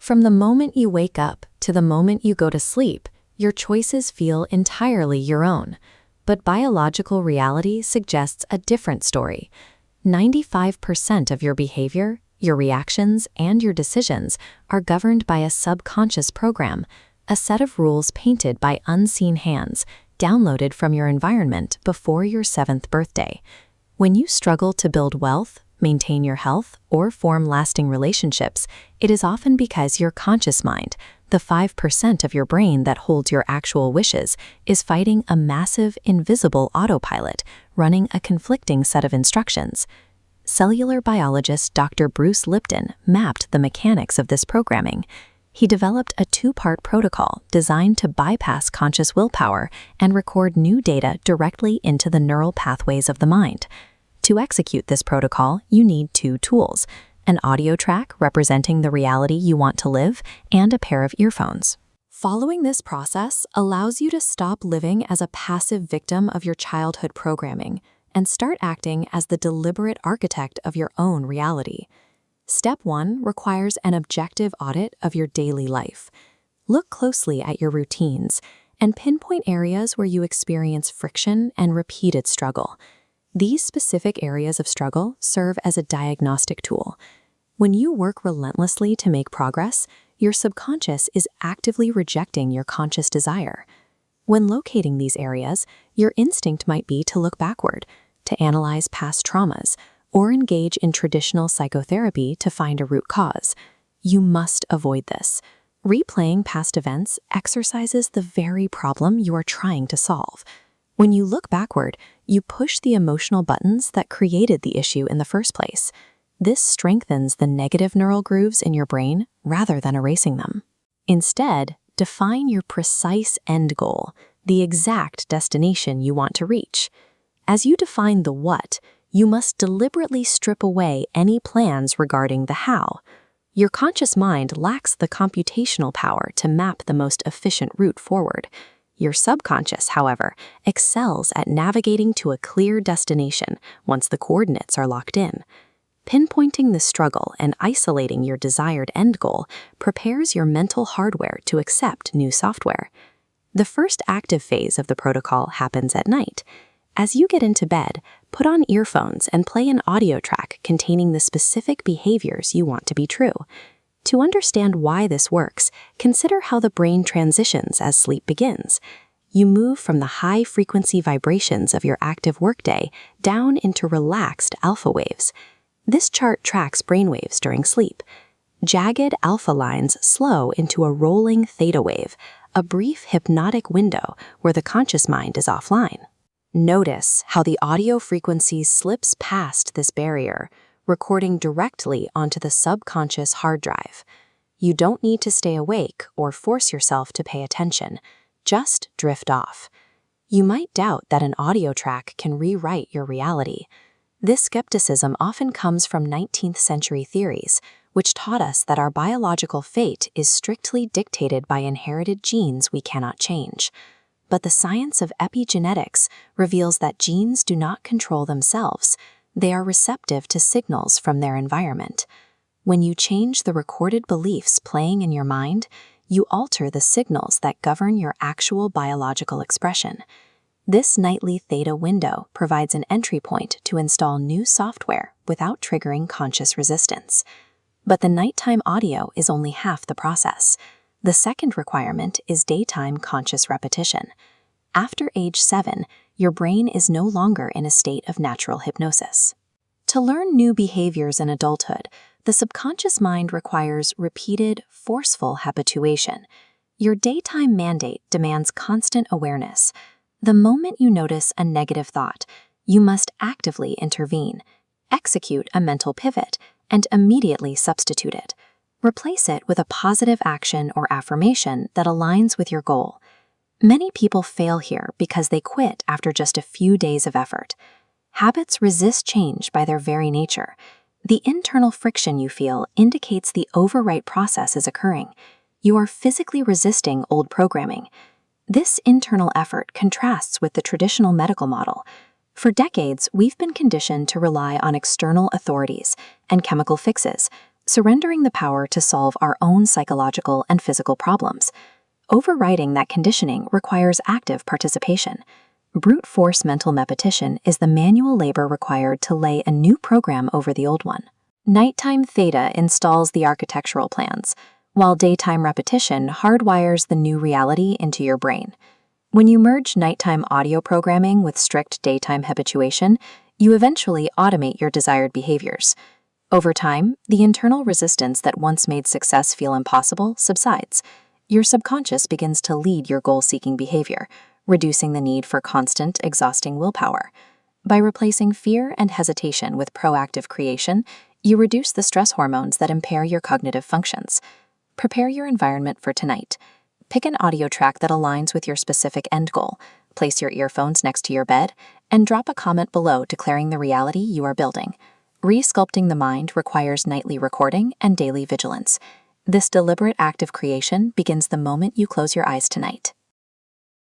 From the moment you wake up to the moment you go to sleep, your choices feel entirely your own. But biological reality suggests a different story. 95% of your behavior, your reactions, and your decisions are governed by a subconscious program, a set of rules painted by unseen hands, downloaded from your environment before your 7th birthday. When you struggle to build wealth, maintain your health, or form lasting relationships, it is often because your conscious mind, the 5% of your brain that holds your actual wishes, is fighting a massive, invisible autopilot, running a conflicting set of instructions. Cellular biologist Dr. Bruce Lipton mapped the mechanics of this programming. He developed a 2-part protocol designed to bypass conscious willpower and record new data directly into the neural pathways of the mind. To execute this protocol, you need 2 tools: an audio track representing the reality you want to live, and a pair of earphones. Following this process allows you to stop living as a passive victim of your childhood programming and start acting as the deliberate architect of your own reality. Step 1 requires an objective audit of your daily life. Look closely at your routines and pinpoint areas where you experience friction and repeated struggle. These specific areas of struggle serve as a diagnostic tool. When you work relentlessly to make progress, your subconscious is actively rejecting your conscious desire. When locating these areas, your instinct might be to look backward, to analyze past traumas, or engage in traditional psychotherapy to find a root cause. You must avoid this. Replaying past events exercises the very problem you are trying to solve. When you look backward, you push the emotional buttons that created the issue in the first place. This strengthens the negative neural grooves in your brain rather than erasing them. Instead, define your precise end goal, the exact destination you want to reach. As you define the what, you must deliberately strip away any plans regarding the how. Your conscious mind lacks the computational power to map the most efficient route forward. Your subconscious, however, excels at navigating to a clear destination once the coordinates are locked in. Pinpointing the struggle and isolating your desired end goal prepares your mental hardware to accept new software. The first active phase of the protocol happens at night. As you get into bed, put on earphones and play an audio track containing the specific behaviors you want to be true. To understand why this works, consider how the brain transitions as sleep begins. You move from the high-frequency vibrations of your active workday down into relaxed alpha waves. This chart tracks brainwaves during sleep. Jagged alpha lines slow into a rolling theta wave, a brief hypnotic window where the conscious mind is offline. Notice how the audio frequency slips past this barrier, recording directly onto the subconscious hard drive. You don't need to stay awake or force yourself to pay attention. Just drift off. You might doubt that an audio track can rewrite your reality. This skepticism often comes from 19th century theories, which taught us that our biological fate is strictly dictated by inherited genes we cannot change. But the science of epigenetics reveals that genes do not control themselves. They are receptive to signals from their environment. When you change the recorded beliefs playing in your mind, you alter the signals that govern your actual biological expression. This nightly theta window provides an entry point to install new software without triggering conscious resistance. But the nighttime audio is only half the process. The second requirement is daytime conscious repetition. After age 7, your brain is no longer in a state of natural hypnosis. To learn new behaviors in adulthood, the subconscious mind requires repeated, forceful habituation. Your daytime mandate demands constant awareness. The moment you notice a negative thought, you must actively intervene, execute a mental pivot, and immediately substitute it. Replace it with a positive action or affirmation that aligns with your goal. Many people fail here because they quit after just a few days of effort. Habits resist change by their very nature. The internal friction you feel indicates the overwrite process is occurring. You are physically resisting old programming. This internal effort contrasts with the traditional medical model. For decades, we've been conditioned to rely on external authorities and chemical fixes, surrendering the power to solve our own psychological and physical problems. Overriding that conditioning requires active participation. Brute force mental repetition is the manual labor required to lay a new program over the old one. Nighttime theta installs the architectural plans, while daytime repetition hardwires the new reality into your brain. When you merge nighttime audio programming with strict daytime habituation, you eventually automate your desired behaviors. Over time, the internal resistance that once made success feel impossible subsides. Your subconscious begins to lead your goal-seeking behavior, reducing the need for constant, exhausting willpower. By replacing fear and hesitation with proactive creation, you reduce the stress hormones that impair your cognitive functions. Prepare your environment for tonight. Pick an audio track that aligns with your specific end goal, place your earphones next to your bed, and drop a comment below declaring the reality you are building. Re-sculpting the mind requires nightly recording and daily vigilance. This deliberate act of creation begins the moment you close your eyes tonight.